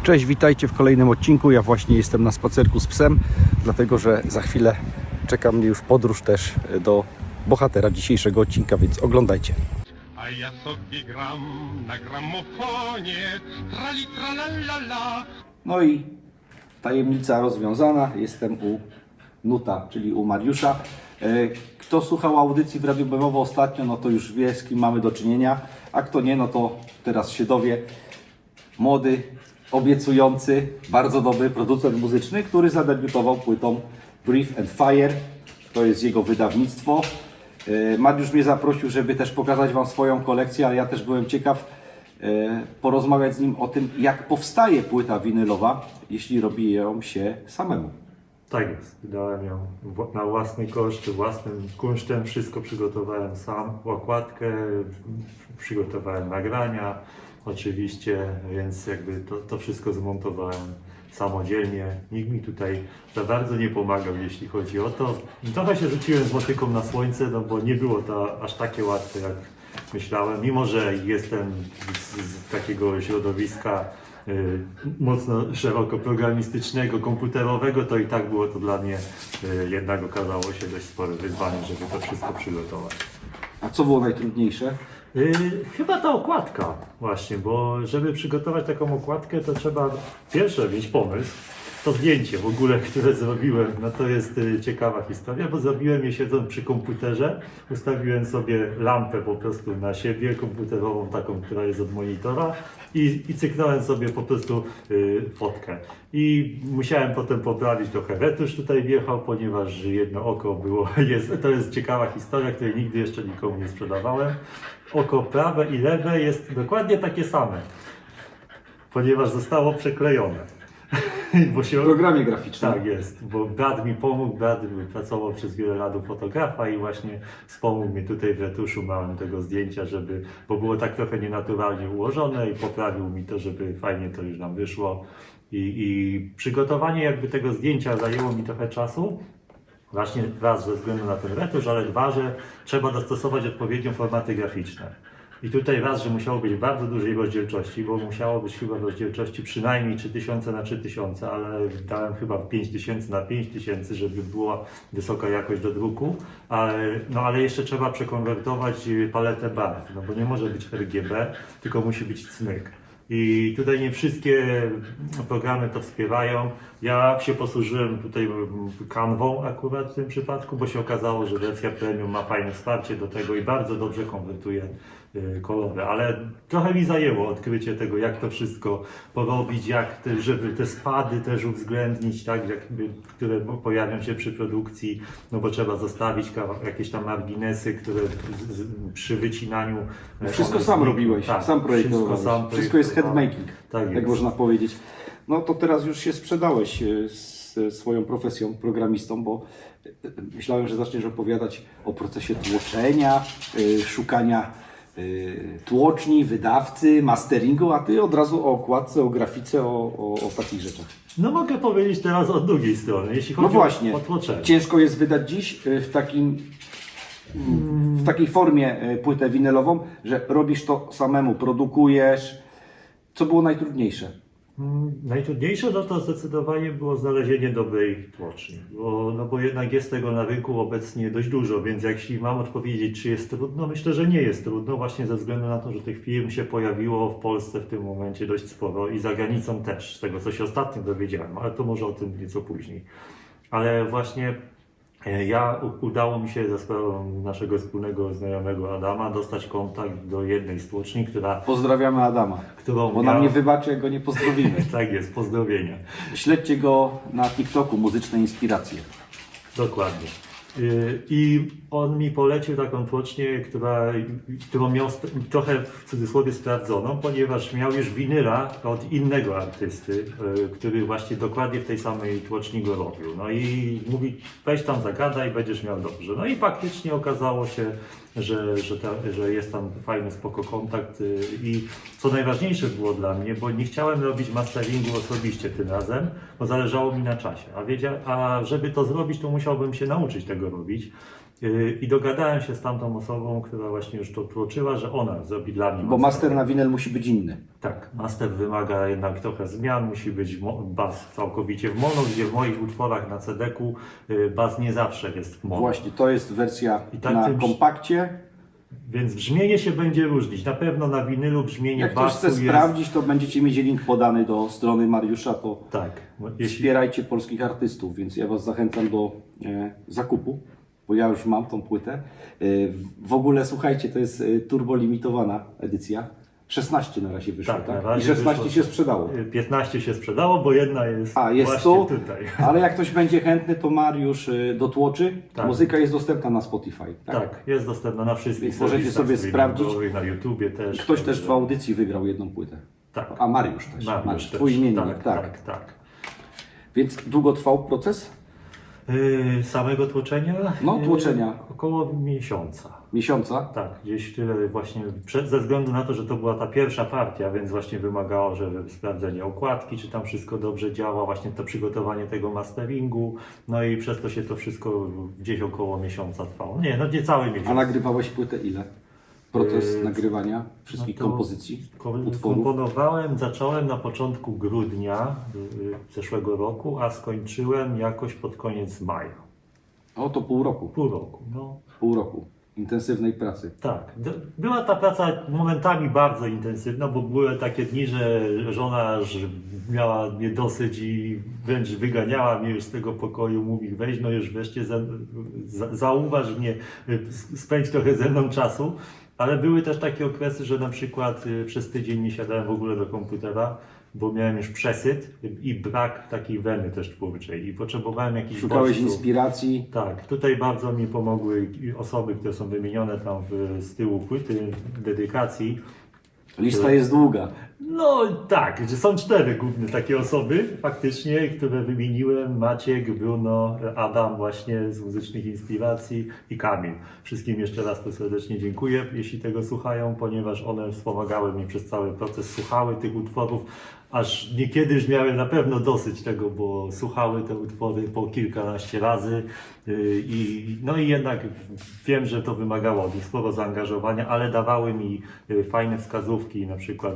Cześć, witajcie w kolejnym odcinku. Ja właśnie jestem na spacerku z psem, dlatego że za chwilę czeka mnie już podróż też do bohatera dzisiejszego odcinka, więc oglądajcie. A ja sobie gram na gramofonie, trali tralalala. No i tajemnica rozwiązana. Jestem u Nuta, czyli u Mariusza. Kto słuchał audycji w Radiu Bemowo ostatnio, no to już wie, z kim mamy do czynienia, a kto nie, no to teraz się dowie. Młody, obiecujący, bardzo dobry producent muzyczny, który zadebiutował płytą Breathe and Fire. To jest jego wydawnictwo. Mariusz mnie zaprosił, żeby też pokazać Wam swoją kolekcję, ale ja też byłem ciekaw porozmawiać z nim o tym, jak powstaje płyta winylowa, jeśli robi ją się samemu. Tak jest. Wydałem ją na własny koszt, własnym kunsztem. Wszystko przygotowałem sam. Okładkę, przygotowałem nagrania oczywiście, więc jakby to wszystko zmontowałem samodzielnie. Nikt mi tutaj za bardzo nie pomagał, jeśli chodzi o to. Trochę się rzuciłem z motyką na słońce, no bo nie było to aż takie łatwe, jak myślałem. Mimo że jestem z takiego środowiska mocno szeroko programistycznego, komputerowego, to i tak było to dla mnie jednak okazało się dość spore wyzwanie, żeby to wszystko przygotować. A co było najtrudniejsze? Chyba ta okładka właśnie, bo żeby przygotować taką okładkę, to trzeba pierwsze mieć pomysł. To zdjęcie w ogóle, które zrobiłem, no to jest ciekawa historia, bo zrobiłem je siedząc przy komputerze, ustawiłem sobie lampę po prostu na siebie, komputerową taką, która jest od monitora i cyknąłem sobie po prostu fotkę. I musiałem potem poprawić trochę retusz tutaj wjechał, ponieważ jedno oko było, to jest ciekawa historia, której nigdy jeszcze nikomu nie sprzedawałem. Oko prawe i lewe jest dokładnie takie same, ponieważ zostało przeklejone. Bo się w programie graficznym. Tak jest, bo brat mi pomógł, brat pracował przez wiele lat u fotografa i właśnie wspomógł mi tutaj w retuszu małym tego zdjęcia, bo było tak trochę nienaturalnie ułożone i poprawił mi to, żeby fajnie to już nam wyszło. I przygotowanie jakby tego zdjęcia zajęło mi trochę czasu. Właśnie raz ze względu na ten retusz, ale dwa, że trzeba dostosować odpowiednio formaty graficzne. I tutaj raz, że musiało być bardzo dużej rozdzielczości, bo musiało być chyba rozdzielczości przynajmniej 3000 na 3000, ale dałem chyba 5000 na 5000, żeby była wysoka jakość do druku. Ale jeszcze trzeba przekonwertować paletę barw, no bo nie może być RGB, tylko musi być cmyk. I tutaj nie wszystkie programy to wspierają. Ja się posłużyłem tutaj Canwą akurat w tym przypadku, bo się okazało, że wersja premium ma fajne wsparcie do tego i bardzo dobrze konwertuje kolory, ale trochę mi zajęło odkrycie tego, jak to wszystko porobić, żeby te spady też uwzględnić, tak, które pojawią się przy produkcji, no bo trzeba zostawić jakieś tam marginesy, które przy wycinaniu... Wszystko sam robiłeś, tak, sam projektowałeś. Wszystko jest headmaking, tak można powiedzieć. No to teraz już się sprzedałeś z swoją profesją programistą, bo myślałem, że zaczniesz opowiadać o procesie tłoczenia, szukania tłoczni, wydawcy, masteringu, a ty od razu o okładce, o grafice, o takich rzeczach. No mogę powiedzieć teraz od drugiej strony, jeśli chodzi o tłoczenie. Ciężko jest wydać dziś w takiej formie płytę winylową, że robisz to samemu, produkujesz. Co było najtrudniejsze? Najtrudniejsze to zdecydowanie było znalezienie dobrej tłoczni, bo jednak jest tego na rynku obecnie dość dużo, więc jeśli mam odpowiedzieć, czy jest trudno, myślę, że nie jest trudno, właśnie ze względu na to, że tych firm się pojawiło w Polsce w tym momencie dość sporo i za granicą też, z tego co się ostatnio dowiedziałem, ale to może o tym nieco później. Ale właśnie udało mi się ze sprawą naszego wspólnego znajomego Adama dostać kontakt do jednej z tłoczni, która... Pozdrawiamy Adama, bo nam nie wybaczy, jak go nie pozdrowimy. Tak jest, pozdrowienia. Śledźcie go na TikToku, Muzyczne Inspiracje. Dokładnie. I on mi polecił taką tłocznię, którą miał trochę w cudzysłowie sprawdzoną, ponieważ miał już winyla od innego artysty, który właśnie dokładnie w tej samej tłoczni go robił. No i mówi, weź tam zagadaj, będziesz miał dobrze. No i faktycznie okazało się, że jest tam fajny, spoko kontakt i co najważniejsze było dla mnie, bo nie chciałem robić masteringu osobiście tym razem, bo zależało mi na czasie, a żeby to zrobić, to musiałbym się nauczyć tego robić. I dogadałem się z tamtą osobą, która właśnie już to tłoczyła, że ona zrobi dla mnie. Bo master na winyl musi być inny. Tak, master wymaga jednak trochę zmian, musi być bas całkowicie w mono, gdzie w moich utworach na CD-ku bas nie zawsze jest w mono. Właśnie, to jest wersja I tak na tym- kompakcie. Więc brzmienie się będzie różnić. Na pewno na winylu brzmienie Jak ktoś basu chce jest... sprawdzić, to będziecie mieć link podany do strony Mariusza, to Tak, jeśli... wspierajcie polskich artystów, więc ja Was zachęcam do zakupu, bo ja już mam tą płytę. W ogóle słuchajcie, to jest turbo limitowana edycja. 16 na razie wyszło, Tak, na tak? I razie 16 wyszło- się sprzedało. 15 się sprzedało, bo jedna jest, Jest właśnie tu, tutaj. ale jak ktoś będzie chętny, to Mariusz dotłoczy. Tak. Muzyka jest dostępna na Spotify. Tak? Tak, jest dostępna na wszystkich Więc możecie serwisach sobie streamingowych, sprawdzić. na YouTubie też. Ktoś też w audycji wygrał jedną płytę. Tak. A Mariusz też. Mariusz też. Twój imiennik, tak, tak. tak, tak. Więc długo trwał proces? Samego tłoczenia? No, tłoczenia. Około miesiąca. Miesiąca? Tak, gdzieś tyle właśnie, ze względu na to, że to była ta pierwsza partia, więc właśnie wymagało, żeby sprawdzenie okładki, czy tam wszystko dobrze działa, właśnie to przygotowanie tego masteringu, no i przez to się to wszystko gdzieś około miesiąca trwało. Nie, no niecałe miesiąc. A nagrywałeś płytę ile? Proces Yy, nagrywania wszystkich no to kompozycji, utworów? Zacząłem na początku grudnia zeszłego roku, a skończyłem jakoś pod koniec maja. O, to pół roku. Pół roku, no. Pół roku intensywnej pracy. Tak, była ta praca momentami bardzo intensywna, bo były takie dni, że żona aż miała mnie dosyć i wręcz wyganiała mnie już z tego pokoju, mówi weź no już wreszcie zauważ mnie, spędź trochę ze mną czasu, ale były też takie okresy, że na przykład przez tydzień nie siadałem w ogóle do komputera, bo miałem już przesyt i brak takiej weny też twórczej i potrzebowałem jakichś Szukałeś bodźców. inspiracji. Tak, tutaj bardzo mi pomogły osoby, które są wymienione tam z tyłu płyty, dedykacji. Lista jest długa. No tak, że są 4 główne takie osoby faktycznie, które wymieniłem. Maciek, Bruno, Adam właśnie z Muzycznych Inspiracji i Kamil. Wszystkim jeszcze raz to serdecznie dziękuję, jeśli tego słuchają, ponieważ one wspomagały mi przez cały proces, słuchały tych utworów, aż niekiedy już miałem na pewno dosyć tego, bo słuchały te utwory po kilkanaście razy no i jednak wiem, że to wymagało od nich sporo zaangażowania, ale dawały mi fajne wskazówki, na przykład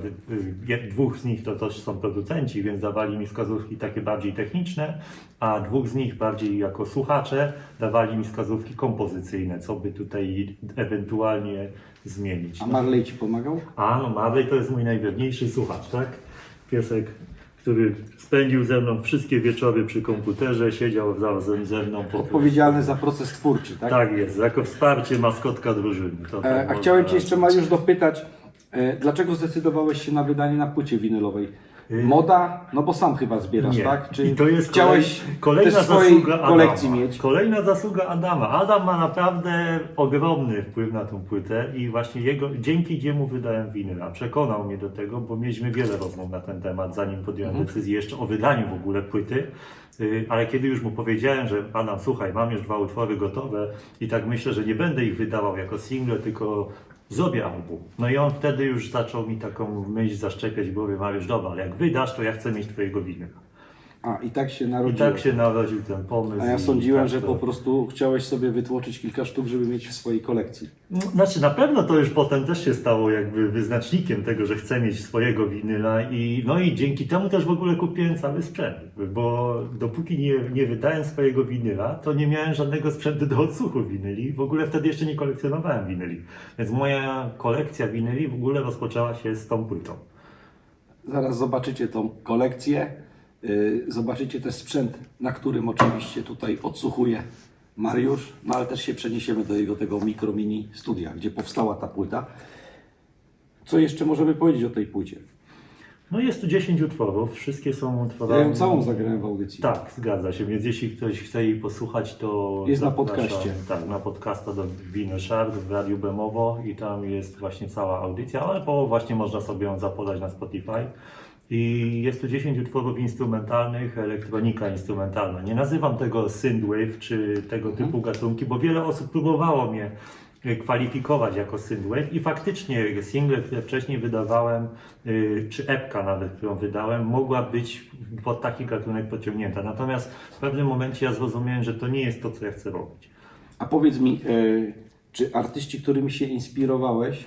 2 z nich to też są producenci, więc dawali mi wskazówki takie bardziej techniczne, a 2 z nich bardziej jako słuchacze dawali mi wskazówki kompozycyjne, co by tutaj ewentualnie zmienić. A Marley Ci pomagał? No Marley to jest mój najwierniejszy słuchacz, tak? Piesek, który spędził ze mną wszystkie wieczory przy komputerze, siedział razem ze mną. Odpowiedzialny za proces twórczy, tak? Tak jest, jako wsparcie maskotka drużyny. To tak A można chciałem Cię jeszcze, nazwać. Mariusz, dopytać, dlaczego zdecydowałeś się na wydanie na płycie winylowej? Moda? No bo sam chyba zbierasz, Nie. tak? Czy I to jest chciałeś kolejna też w swojej zasługa kolekcji Adama. mieć? Kolejna zasługa Adama. Adam ma naprawdę ogromny wpływ na tą płytę i właśnie dzięki niemu wydałem winyla. Przekonał mnie do tego, bo mieliśmy wiele rozmów na ten temat, zanim podjąłem decyzję jeszcze o wydaniu w ogóle płyty. Ale kiedy już mu powiedziałem, że Adam, słuchaj, mam już 2 utwory gotowe i tak myślę, że nie będę ich wydawał jako single, tylko zrobię album. No i on wtedy już zaczął mi taką myśl zaszczepiać w głowie, Mariusz, dobra, ale jak wydasz, to ja chcę mieć twojego winyla. I tak się I narodziło. tak się narodził ten pomysł. A ja i sądziłem, tak że to- po prostu chciałeś sobie wytłoczyć kilka sztuk, żeby mieć w swojej kolekcji. No, znaczy na pewno to już potem też się stało jakby wyznacznikiem tego, że chcę mieć swojego winyla i dzięki temu też w ogóle kupiłem cały sprzęt, bo dopóki nie wydałem swojego winyla, to nie miałem żadnego sprzętu do odsłuchu winyli, w ogóle wtedy jeszcze nie kolekcjonowałem winyli, więc moja kolekcja winyli w ogóle rozpoczęła się z tą płytą. Zaraz zobaczycie tą kolekcję. Zobaczycie też sprzęt, na którym oczywiście tutaj odsłuchuje Mariusz, no ale też się przeniesiemy do jego tego mikro mini studia, gdzie powstała ta płyta. Co jeszcze możemy powiedzieć o tej płycie? No jest tu 10 utworów, wszystkie są Ja utworami... ją całą zagrałem w audycji. Tak, zgadza się, więc jeśli ktoś chce jej posłuchać, to Jest na zapraszam, podcaście. Tak, na podcasta do Vinyl Shark w Radiu Bemowo i tam jest właśnie cała audycja, ale właśnie można sobie ją zapodać na Spotify. I jest tu 10 utworów instrumentalnych, elektronika instrumentalna. Nie nazywam tego synthwave czy tego typu gatunki, bo wiele osób próbowało mnie kwalifikować jako synthwave i faktycznie single, które wcześniej wydawałem, czy epka nawet, którą wydałem, mogła być pod taki gatunek pociągnięta. Natomiast w pewnym momencie ja zrozumiałem, że to nie jest to, co ja chcę robić. A powiedz mi, czy artyści, którymi się inspirowałeś,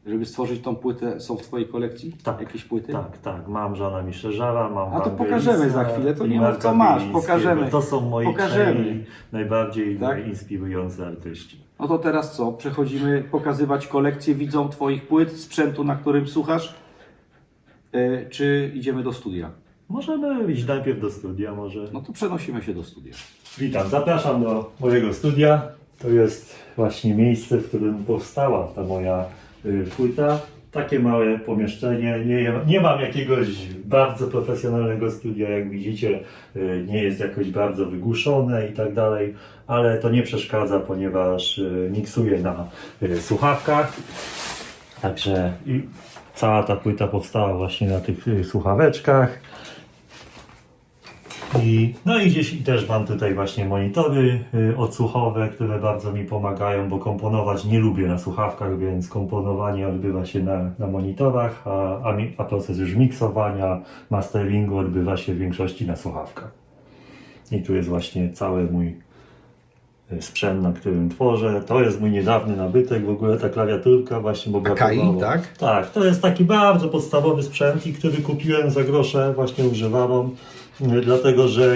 żeby stworzyć tą płytę, są w Twojej kolekcji? Tak. Jakieś płyty? Tak. Mam Żana Miszerzara, mam A to Wangelisa pokażemy za chwilę, to i nie mów, Marka co masz, Bielińskiego. pokażemy. To są moi Pokażemy. trzej najbardziej Tak? inspirujący artyści. No to teraz co? Przechodzimy pokazywać kolekcję widzom Twoich płyt, sprzętu, na którym słuchasz? Czy idziemy do studia? Możemy iść najpierw do studia może. No to przenosimy się do studia. Witam, zapraszam do mojego studia. To jest właśnie miejsce, w którym powstała ta moja płyta. Takie małe pomieszczenie. Nie mam jakiegoś bardzo profesjonalnego studia, jak widzicie. Nie jest jakoś bardzo wygłuszone i tak dalej, ale to nie przeszkadza, ponieważ miksuję na słuchawkach. Także cała ta płyta powstała właśnie na tych słuchaweczkach. No i gdzieś też mam tutaj właśnie monitory odsłuchowe, które bardzo mi pomagają, bo komponować nie lubię na słuchawkach, więc komponowanie odbywa się na monitorach, a proces już miksowania, masteringu odbywa się w większości na słuchawkach. I tu jest właśnie cały mój sprzęt, na którym tworzę. To jest mój niedawny nabytek, w ogóle ta klawiaturka właśnie, bo brakowało. tak? Tak, to jest taki bardzo podstawowy sprzęt, który kupiłem za grosze właśnie używaną. Dlatego, że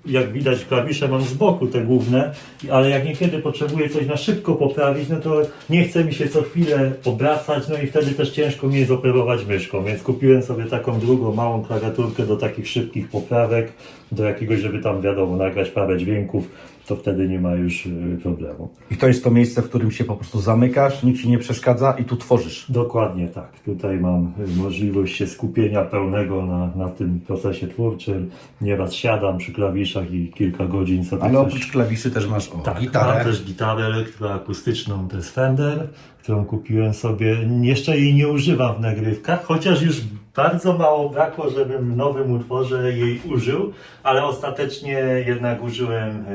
jak widać klawisze mam z boku te główne, ale jak niekiedy potrzebuję coś na szybko poprawić, no to nie chce mi się co chwilę obracać, no i wtedy też ciężko mi jest operować myszką, więc kupiłem sobie taką drugą małą klawiaturkę do takich szybkich poprawek, do jakiegoś, żeby tam wiadomo, nagrać parę dźwięków, to wtedy nie ma już problemu. I to jest to miejsce, w którym się po prostu zamykasz, nikt Ci nie przeszkadza i tu tworzysz. Dokładnie tak. Tutaj mam możliwość się skupienia pełnego na tym procesie twórczym. Nieraz siadam przy klawiszach i kilka godzin sobie Ale coś... oprócz klawiszy też masz Tak, gitarę. mam też gitarę elektroakustyczną, to jest Fender, którą kupiłem sobie. Jeszcze jej nie używam w nagrywkach, chociaż już bardzo mało brakło, żebym w nowym utworze jej użył, ale ostatecznie jednak użyłem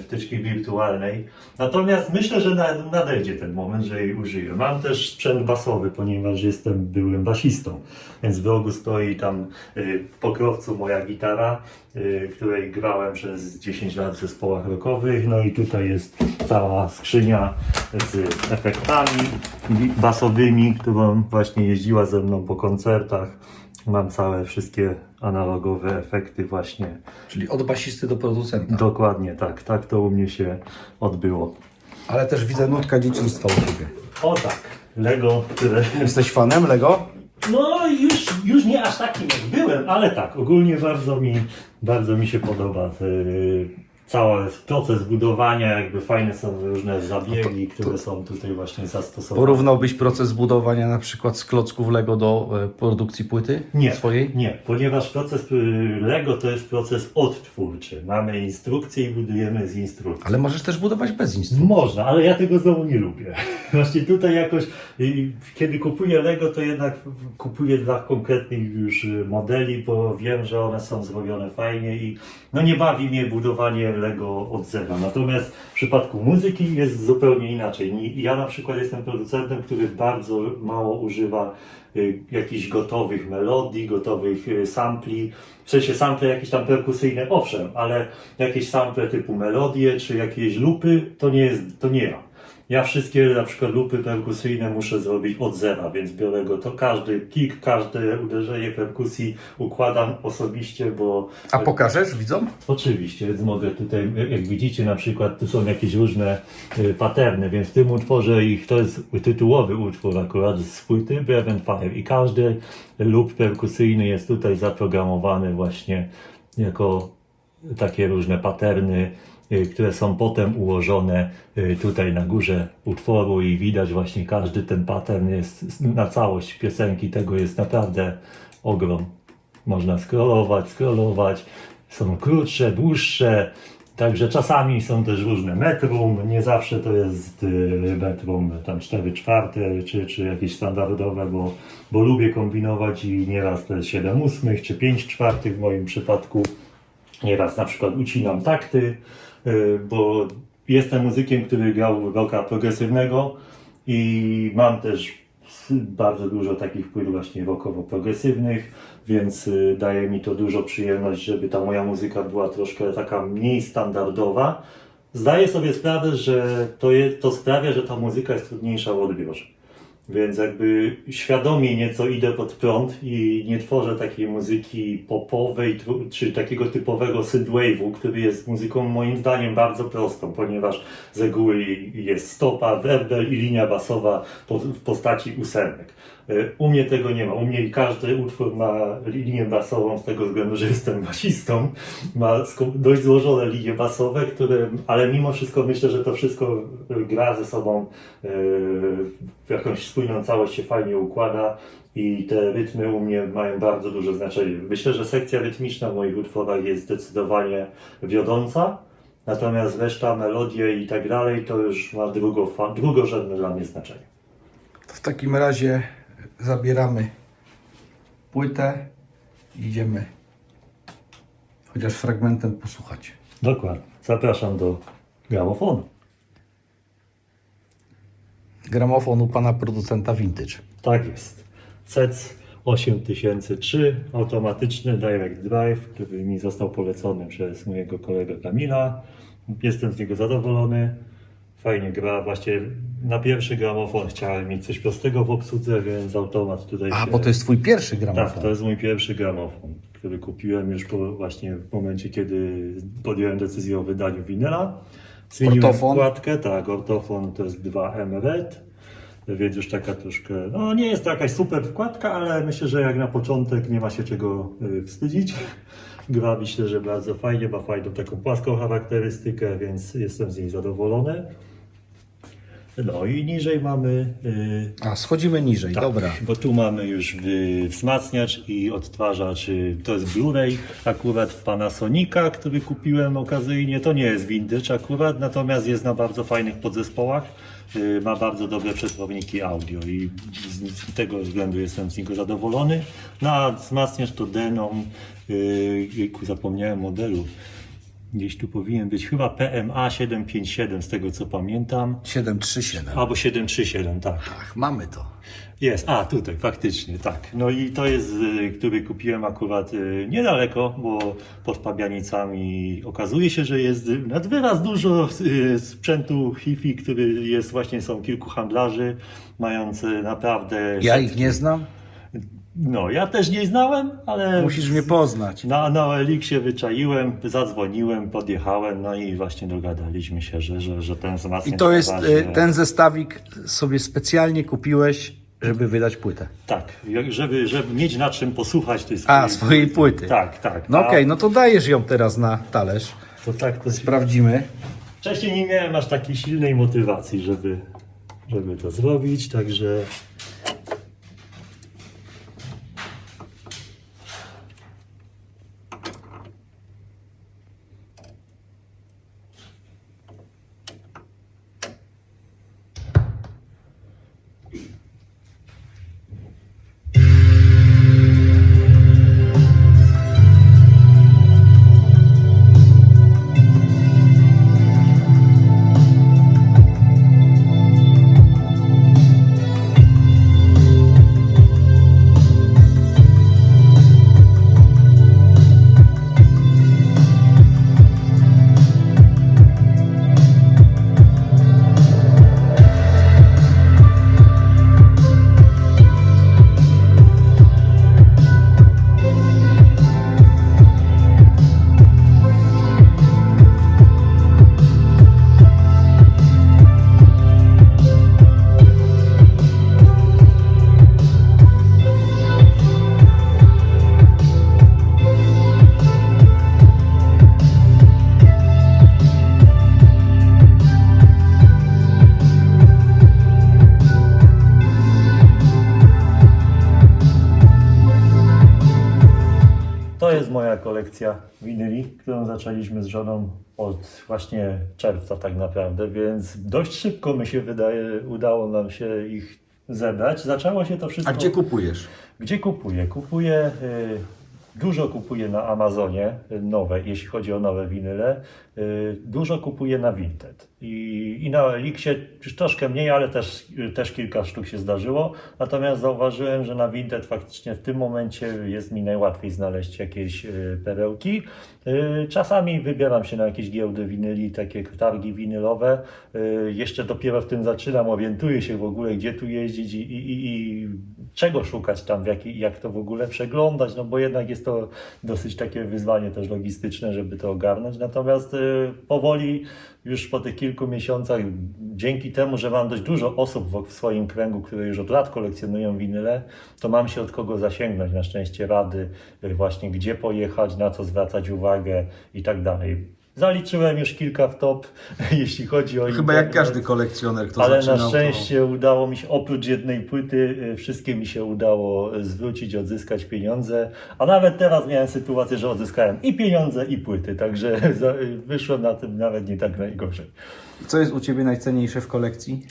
wtyczki wirtualnej. Natomiast myślę, że nadejdzie ten moment, że jej użyję. Mam też sprzęt basowy, ponieważ byłem basistą, więc w rogu stoi tam w pokrowcu moja gitara, której grałem przez 10 lat w zespołach rockowych. No i tutaj jest cała skrzynia z efektami basowymi, którą właśnie jeździła ze mną po koncertach. Mam całe wszystkie analogowe efekty właśnie. Czyli od basisty do producenta. Dokładnie tak to u mnie się odbyło. Ale też widzę nutka dzieciństwa u Ciebie. O tak, Lego, które... Jesteś fanem Lego? No już nie aż takim jak byłem, ale tak, ogólnie bardzo mi się podoba cały proces budowania, jakby fajne są różne zabiegi, które są tutaj właśnie zastosowane. Porównałbyś proces budowania na przykład z klocków Lego do produkcji płyty swojej? Nie, ponieważ proces Lego to jest proces odtwórczy. Mamy instrukcję i budujemy z instrukcji. Ale możesz też budować bez instrukcji. Można, ale ja tego znowu nie lubię. Właśnie tutaj jakoś, kiedy kupuję Lego, to jednak kupuję dla konkretnych już modeli, bo wiem, że one są zrobione fajnie i no nie bawi mnie budowanie Lego od zera. Natomiast w przypadku muzyki jest zupełnie inaczej. Ja na przykład jestem producentem, który bardzo mało używa jakichś gotowych melodii, gotowych sampli. W sensie sample jakieś tam perkusyjne, owszem, ale jakieś sample typu melodie czy jakieś loopy, to nie ja. Ja wszystkie na przykład loopy perkusyjne muszę zrobić od zera, więc biorę każdy kick, każde uderzenie perkusji układam osobiście, bo... A pokażesz widzom? Oczywiście, więc mogę tutaj, jak widzicie na przykład, tu są jakieś różne paterny, więc w tym utworze to jest tytułowy utwór akurat z płyty Breath and Fire i każdy loop perkusyjny jest tutaj zaprogramowany właśnie jako takie różne paterny, które są potem ułożone tutaj na górze utworu i widać właśnie każdy ten pattern jest na całość piosenki, tego jest naprawdę ogrom. Można scrollować, są krótsze, dłuższe, także czasami są też różne metrum, nie zawsze to jest metrum tam 4/4 czy jakieś standardowe, bo lubię kombinować i nieraz to jest 7/8 czy 5/4 w moim przypadku. Nieraz na przykład ucinam takty, bo jestem muzykiem, który grał rocka progresywnego i mam też bardzo dużo takich płyt właśnie rockowo-progresywnych, więc daje mi to dużo przyjemność, żeby ta moja muzyka była troszkę taka mniej standardowa, Zdaję sobie sprawę, że to sprawia, że ta muzyka jest trudniejsza w odbiorze. Więc jakby świadomie nieco idę pod prąd i nie tworzę takiej muzyki popowej, czy takiego typowego synthwave'u, który jest muzyką moim zdaniem bardzo prostą, ponieważ z reguły jest stopa, werbel i linia basowa w postaci ósemek. U mnie tego nie ma. U mnie każdy utwór ma linię basową z tego względu, że jestem basistą. Ma dość złożone linie basowe, ale mimo wszystko myślę, że to wszystko gra ze sobą w jakąś spójną całość, się fajnie układa i te rytmy u mnie mają bardzo duże znaczenie. Myślę, że sekcja rytmiczna w moich utworach jest zdecydowanie wiodąca, natomiast reszta, melodie i tak dalej to już ma drugorzędne dla mnie znaczenie. W takim razie zabieramy płytę i idziemy chociaż fragmentem posłuchać. Dokładnie. Zapraszam do gramofonu. Gramofon u pana producenta Vintage. Tak jest. CEC 8003, automatyczny Direct Drive, który mi został polecony przez mojego kolegę Kamila. Jestem z niego zadowolony. Fajnie gra. Właśnie na pierwszy gramofon chciałem mieć coś prostego w obsłudze, więc automat tutaj Bo to jest twój pierwszy gramofon. Tak, to jest mój pierwszy gramofon, który kupiłem już właśnie w momencie, kiedy podjąłem decyzję o wydaniu winyla. Zmieniłem Ortofon? wkładkę, tak, ortofon to jest 2M Red, więc już taka troszkę, no nie jest to jakaś super wkładka, ale myślę, że jak na początek nie ma się czego wstydzić. Gra myślę, że bardzo fajnie, ma fajną taką płaską charakterystykę, więc jestem z niej zadowolony. No i niżej mamy... Schodzimy niżej, Tak, dobra. bo tu mamy już wzmacniacz i odtwarzacz. To jest Blu-ray akurat Panasonica, który kupiłem okazyjnie. To nie jest vintage akurat, natomiast jest na bardzo fajnych podzespołach. Ma bardzo dobre przetworniki audio i z tego względu jestem z niego zadowolony. No a wzmacniacz to Denon, zapomniałem modelu. Gdzieś tu powinien być chyba PMA 757 z tego co pamiętam. 737. Albo 737, tak. Mamy to. Jest, tutaj faktycznie, tak. No i to jest, który kupiłem akurat niedaleko, bo pod Pabianicami okazuje się, że jest nad wyraz dużo sprzętu hi-fi, który jest właśnie, są kilku handlarzy mający naprawdę... Ja ich nie znam? No, ja też nie znałem, ale... Musisz mnie poznać. Na OLX-ie wyczaiłem, zadzwoniłem, podjechałem, no i właśnie dogadaliśmy się, że ten wzmacniacz... I to jest, właśnie- ten zestawik sobie specjalnie kupiłeś, żeby wydać płytę. Tak, żeby mieć na czym posłuchać tej Swojej płyty. Tak. No okej, no to dajesz ją teraz na talerz. To tak, to Sprawdzimy. wcześniej nie miałem aż takiej silnej motywacji, żeby to zrobić, także... To jest moja kolekcja winyli, którą zaczęliśmy z żoną od właśnie czerwca tak naprawdę, więc dość szybko mi się wydaje, udało nam się ich zebrać. Zaczęło się to wszystko... kupujesz? Gdzie kupuję? Kupuję Dużo kupuję na Amazonie nowe, jeśli chodzi o nowe winyle. Dużo kupuję na Vinted. I na Elixie już troszkę mniej, ale też kilka sztuk się zdarzyło. Natomiast zauważyłem, że na Vinted faktycznie w tym momencie jest mi najłatwiej znaleźć jakieś perełki. Czasami wybieram się na jakieś giełdy winyli, takie targi winylowe. Jeszcze dopiero w tym zaczynam, orientuję się w ogóle, gdzie tu jeździć i czego szukać tam, jak to w ogóle przeglądać, no bo jednak jest to dosyć takie wyzwanie też logistyczne, żeby to ogarnąć. Natomiast powoli już po tych kilku miesiącach, dzięki temu, że mam dość dużo osób w swoim kręgu, które już od lat kolekcjonują winyle, to mam się od kogo zasięgnąć, na szczęście rady, właśnie gdzie pojechać, na co zwracać uwagę i tak dalej. Zaliczyłem już kilka w top, jeśli chodzi o Chyba internet. jak każdy kolekcjoner, kto Ale zaczynał. na szczęście udało mi się, oprócz jednej płyty, wszystkie mi się udało zwrócić, odzyskać pieniądze. A nawet teraz miałem sytuację, że odzyskałem i pieniądze, i płyty. Także wyszłem na tym nawet nie tak najgorzej. Co jest u Ciebie najcenniejsze w kolekcji?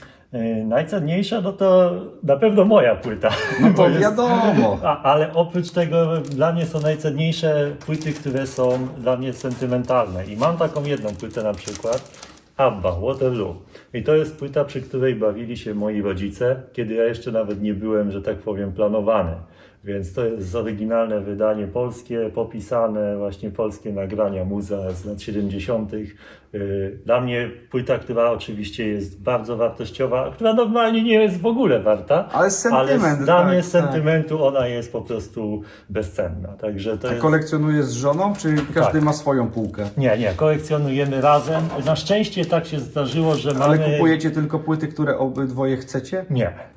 Najcenniejsza no to na pewno moja płyta. No to Bo jest- wiadomo. Ale oprócz tego dla mnie są najcenniejsze płyty, które są dla mnie sentymentalne. I mam taką jedną płytę na przykład, ABBA, Waterloo. I to jest płyta, przy której bawili się moi rodzice, kiedy ja jeszcze nawet nie byłem, że tak powiem, planowany. Więc to jest oryginalne wydanie polskie, popisane, właśnie polskie nagrania muza z lat 70. Dla mnie płyta, która oczywiście jest bardzo wartościowa, która normalnie nie jest w ogóle warta, Ale sentyment, dla tak, mnie z tak. sentymentu ona jest po prostu bezcenna. Także to A jest... kolekcjonujesz z żoną, czy każdy Tak. ma swoją półkę? Nie, kolekcjonujemy razem. Na szczęście tak się zdarzyło, że Ale mamy... kupujecie tylko płyty, które obydwoje chcecie?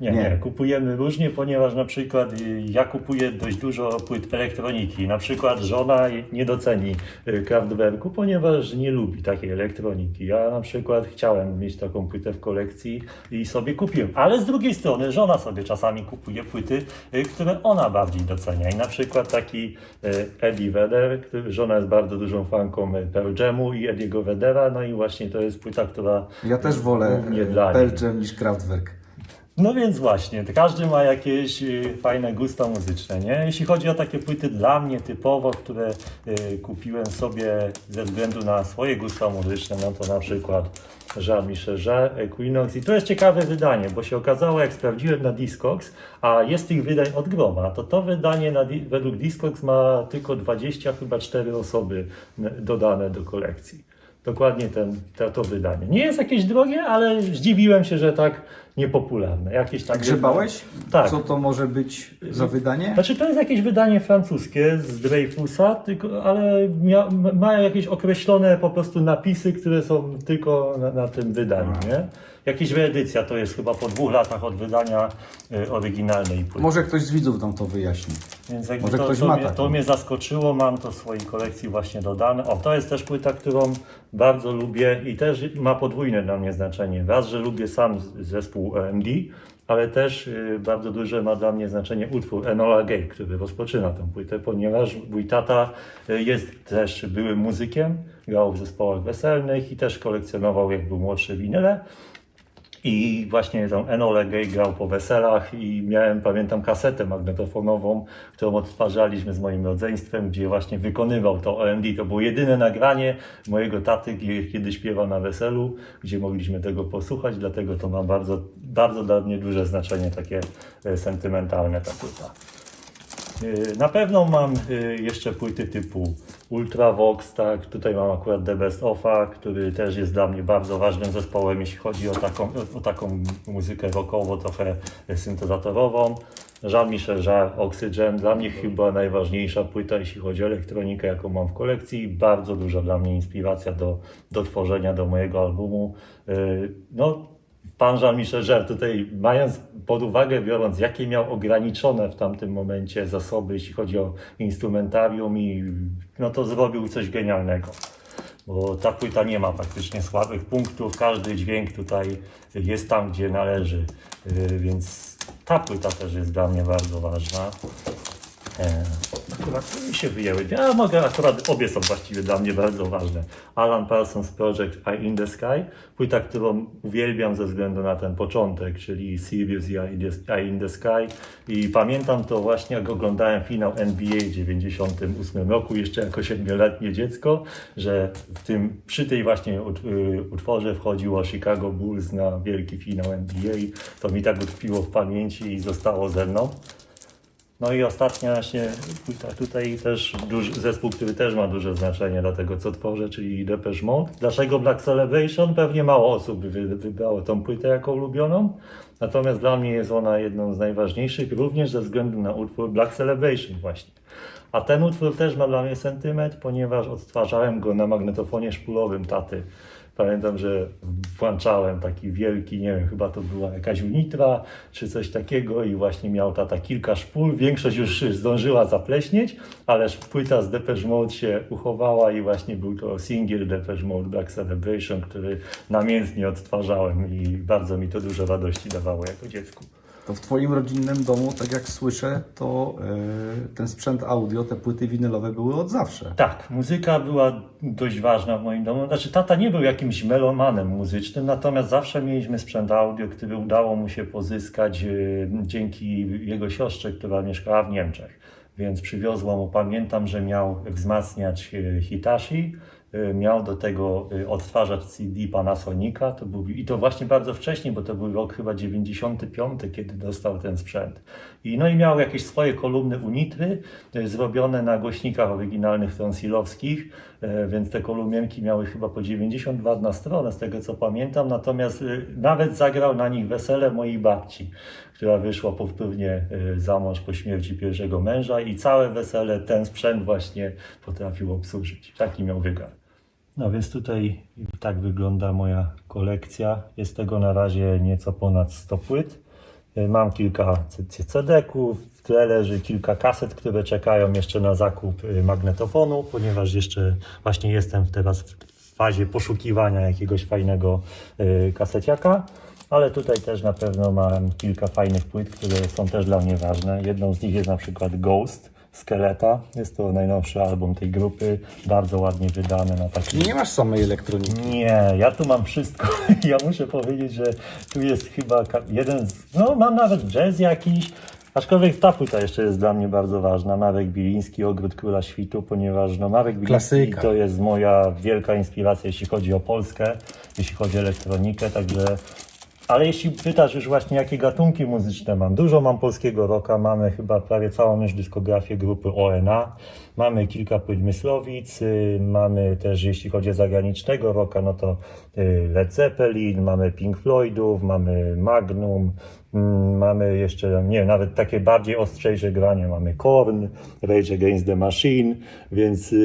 Nie. Kupujemy różnie, ponieważ na przykład ja kupuję dość dużo płyt elektroniki. Na przykład żona nie doceni Kraftwerku, ponieważ nie lubi takiej elektroniki. Ja na przykład chciałem mieć taką płytę w kolekcji i sobie kupiłem. Ale z drugiej strony żona sobie czasami kupuje płyty, które ona bardziej docenia. I na przykład taki Eddie Vedder, żona jest bardzo dużą fanką Pearl Jamu i Eddiego Veddera, no i właśnie to jest płyta, która Ja też wolę głównie dla niej. Pearl Jam niż Kraftwerk. No więc właśnie, każdy ma jakieś fajne gusta muzyczne, nie? Jeśli chodzi o takie płyty dla mnie typowo, które kupiłem sobie ze względu na swoje gusta muzyczne, no to na przykład Jean-Michel Jarre, Equinox. I to jest ciekawe wydanie, bo się okazało, jak sprawdziłem na Discogs, a jest tych wydań od groma, to wydanie według Discogs ma tylko 24 osoby dodane do kolekcji. Dokładnie to wydanie. Nie jest jakieś drogie, ale zdziwiłem się, że tak niepopularne. Jakieś tam Grzebałeś? Tak. Co to może być za wydanie? Znaczy to jest jakieś wydanie francuskie z Dreyfusa, ale ma jakieś określone po prostu napisy, które są tylko na tym wydaniu, nie? Jakaś reedycja to jest chyba po 2 latach od wydania oryginalnej płyty. Może ktoś z widzów nam to wyjaśni. Więc jakby Może ktoś ma to taką. mnie zaskoczyło, mam to w swojej kolekcji właśnie dodane. O, to jest też płyta, którą bardzo lubię i też ma podwójne dla mnie znaczenie. Raz, że lubię sam zespół EMD, ale też bardzo duże ma dla mnie znaczenie utwór Enola Gay, który rozpoczyna tę płytę, ponieważ mój tata jest też byłym muzykiem, grał w zespołach weselnych i też kolekcjonował, jak był młodszy, winyle. I właśnie tą Enolę Gay grał po weselach i pamiętam, kasetę magnetofonową, którą odtwarzaliśmy z moim rodzeństwem, gdzie właśnie wykonywał to OMD. To było jedyne nagranie mojego taty, kiedy śpiewa na weselu, gdzie mogliśmy tego posłuchać, dlatego to ma bardzo, bardzo dla mnie duże znaczenie, takie sentymentalne ta płyta. Na pewno mam jeszcze płyty typu Ultravox, tak, tutaj mam akurat The Best Of'a, który też jest dla mnie bardzo ważnym zespołem, jeśli chodzi o taką muzykę rockową, trochę syntezatorową. Jean-Michel Jarre, Oxygen, dla mnie chyba najważniejsza płyta, jeśli chodzi o elektronikę, jaką mam w kolekcji. Bardzo duża dla mnie inspiracja do tworzenia, do mojego albumu. Pan Jean-Michel Jarre tutaj, mając pod uwagę, biorąc jakie miał ograniczone w tamtym momencie zasoby, jeśli chodzi o instrumentarium, to zrobił coś genialnego. Bo ta płyta nie ma praktycznie słabych punktów, każdy dźwięk tutaj jest tam, gdzie należy, więc ta płyta też jest dla mnie bardzo ważna. Chyba mi się wyjęły. Ja mogę, akurat obie są właściwie dla mnie bardzo ważne. Alan Parsons Project Eye in the Sky, płyta, którą uwielbiam ze względu na ten początek, czyli Sirius i Eye in the Sky. I pamiętam to właśnie, jak oglądałem finał NBA w 98 roku, jeszcze jako 7-letnie dziecko, że przy tej właśnie utworze wchodziło Chicago Bulls na wielki finał NBA. To mi tak utkwiło w pamięci i zostało ze mną. No i ostatnia właśnie płyta tutaj też zespół, który też ma duże znaczenie dla tego, co tworzę, czyli Depeche Mode. Dlaczego Black Celebration? Pewnie mało osób wybrało tą płytę jako ulubioną, natomiast dla mnie jest ona jedną z najważniejszych, również ze względu na utwór Black Celebration właśnie. A ten utwór też ma dla mnie sentyment, ponieważ odtwarzałem go na magnetofonie szpulowym taty. Pamiętam, że włączałem taki wielki, nie wiem, chyba to była jakaś Unitra czy coś takiego i właśnie miał tata kilka szpul. Większość już zdążyła zapleśnieć, ale płyta z Depeche Mode się uchowała i właśnie był to singiel Depeche Mode Black Celebration, który namiętnie odtwarzałem i bardzo mi to dużo radości dawało jako dziecku. To w Twoim rodzinnym domu, tak jak słyszę, to ten sprzęt audio, te płyty winylowe były od zawsze. Tak, muzyka była dość ważna w moim domu. Znaczy, tata nie był jakimś melomanem muzycznym, natomiast zawsze mieliśmy sprzęt audio, który udało mu się pozyskać dzięki jego siostrze, która mieszkała w Niemczech. Więc przywiozła mu, pamiętam, że miał wzmacniać Hitachi, miał do tego odtwarzacz CD Panasonica, i to właśnie bardzo wcześnie, bo to był rok chyba 95, kiedy dostał ten sprzęt. I miał jakieś swoje kolumny Unitry, zrobione na głośnikach oryginalnych tonsilowskich, więc te kolumnienki miały chyba po 92 na stronę, z tego co pamiętam, natomiast nawet zagrał na nich wesele mojej babci, która wyszła powtórnie za mąż po śmierci pierwszego męża i całe wesele ten sprzęt właśnie potrafił obsłużyć. Taki miał wygar. No więc tutaj tak wygląda moja kolekcja. Jest tego na razie nieco ponad 100 płyt. Mam kilka CD-ków, w tle leży kilka kaset, które czekają jeszcze na zakup magnetofonu, ponieważ jeszcze właśnie jestem teraz w fazie poszukiwania jakiegoś fajnego kaseciaka. Ale tutaj też na pewno mam kilka fajnych płyt, które są też dla mnie ważne. Jedną z nich jest na przykład Ghost Skeleta. Jest to najnowszy album tej grupy, bardzo ładnie wydany na taki... Nie masz samej elektroniki. Nie, ja tu mam wszystko. Ja muszę powiedzieć, że tu jest chyba jeden z... No, mam nawet jazz jakiś, aczkolwiek ta płyta jeszcze jest dla mnie bardzo ważna. Marek Biliński, Ogród Króla Świtu, ponieważ Marek Biliński Klasyka. to jest moja wielka inspiracja, jeśli chodzi o Polskę, jeśli chodzi o elektronikę, także... Ale jeśli pytasz już właśnie, jakie gatunki muzyczne mam, dużo mam polskiego rocka, mamy chyba prawie całą już dyskografię grupy ONA, mamy kilka płyt Myslowic, mamy też, jeśli chodzi o zagranicznego rocka, no to Led Zeppelin, mamy Pink Floydów, mamy Magnum, mamy jeszcze, nie wiem, nawet takie bardziej ostrzejsze granie, mamy Korn, Rage Against the Machine, więc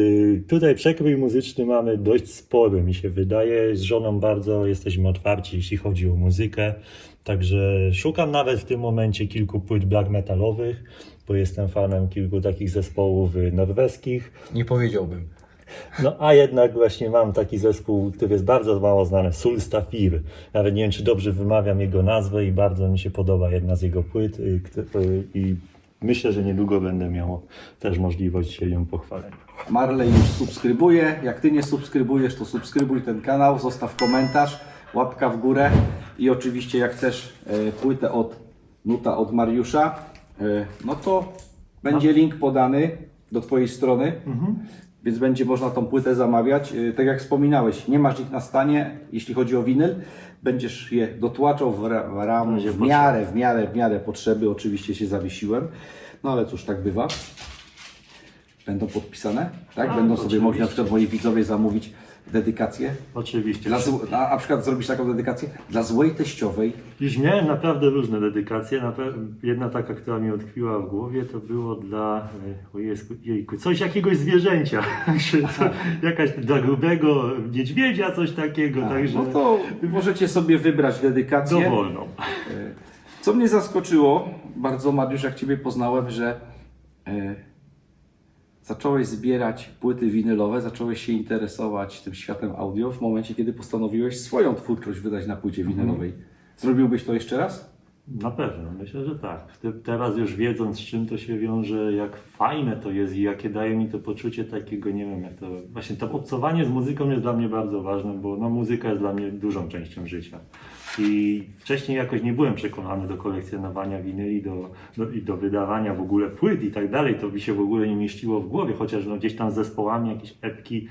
tutaj przekrój muzyczny mamy dość spory, mi się wydaje. Z żoną bardzo jesteśmy otwarci, jeśli chodzi o muzykę, także szukam nawet w tym momencie kilku płyt black metalowych, bo jestem fanem kilku takich zespołów norweskich. Nie powiedziałbym. No a jednak właśnie mam taki zespół, który jest bardzo mało znany, Sulstafir. Nawet nie wiem, czy dobrze wymawiam jego nazwę i bardzo mi się podoba jedna z jego płyt i myślę, że niedługo będę miał też możliwość się ją pochwalenia. Marley już subskrybuje. Jak Ty nie subskrybujesz, to subskrybuj ten kanał, zostaw komentarz, łapka w górę i oczywiście jak chcesz płytę od Nuta, od Mariusza, no to będzie link podany do Twojej strony. Więc będzie można tą płytę zamawiać. Tak jak wspominałeś, nie masz ich na stanie, jeśli chodzi o winyl. Będziesz je dotłaczał w miarę potrzeby. Oczywiście się zawiesiłem. No ale cóż, tak bywa. Będą podpisane, tak? Będą sobie mogli na przykład moi widzowie zamówić dedykację. Oczywiście. Na przykład zrobić taką dedykację dla złej teściowej. Już miałem naprawdę różne dedykacje. Jedna taka, która mi utkwiła w głowie, to było dla jejku, jakiegoś zwierzęcia. Jakaś dla grubego niedźwiedzia, coś takiego. Także No to możecie sobie wybrać dedykację. dowolną. Co mnie zaskoczyło bardzo, Mariusz, jak Ciebie poznałem, że zacząłeś zbierać płyty winylowe, zacząłeś się interesować tym światem audio w momencie, kiedy postanowiłeś swoją twórczość wydać na płycie winylowej. Zrobiłbyś to jeszcze raz? Na pewno, myślę, że tak. Teraz już wiedząc, z czym to się wiąże, jak fajne to jest i jakie daje mi to poczucie takiego, nie wiem, jak to... Właśnie to obcowanie z muzyką jest dla mnie bardzo ważne, bo no, muzyka jest dla mnie dużą częścią życia. I wcześniej jakoś nie byłem przekonany do kolekcjonowania winyli, i do wydawania w ogóle płyt i tak dalej. To mi się w ogóle nie mieściło w głowie, chociaż no, gdzieś tam z zespołami jakieś epki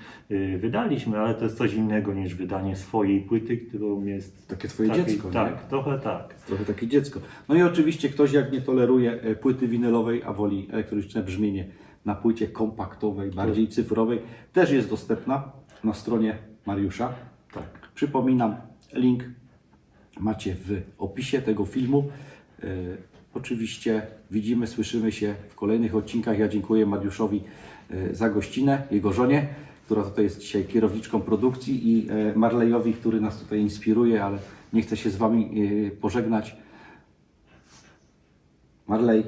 wydaliśmy, ale to jest coś innego niż wydanie swojej płyty, którą jest... Takie twoje dziecko, nie? Tak, trochę tak. Trochę takie dziecko. No i oczywiście ktoś jak nie toleruje płyty winylowej, a woli elektroniczne brzmienie na płycie kompaktowej, bardziej cyfrowej, też jest dostępna na stronie Mariusza. Tak. Przypominam, link macie w opisie tego filmu. Oczywiście widzimy, słyszymy się w kolejnych odcinkach. Ja dziękuję Mariuszowi za gościnę, jego żonie, która tutaj jest dzisiaj kierowniczką produkcji, i Marleyowi, który nas tutaj inspiruje, ale nie chcę się z Wami pożegnać. Marley.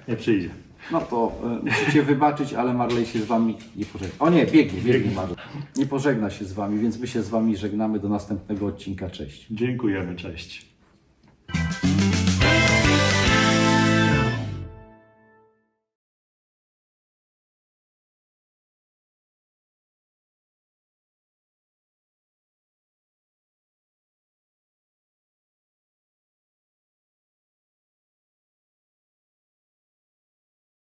Nie przyjdzie. No to musicie wybaczyć, ale Marley się z Wami nie pożegna. O nie, biegnie Marley. Nie pożegna się z Wami, więc my się z Wami żegnamy do następnego odcinka. Cześć. Dziękujemy, cześć.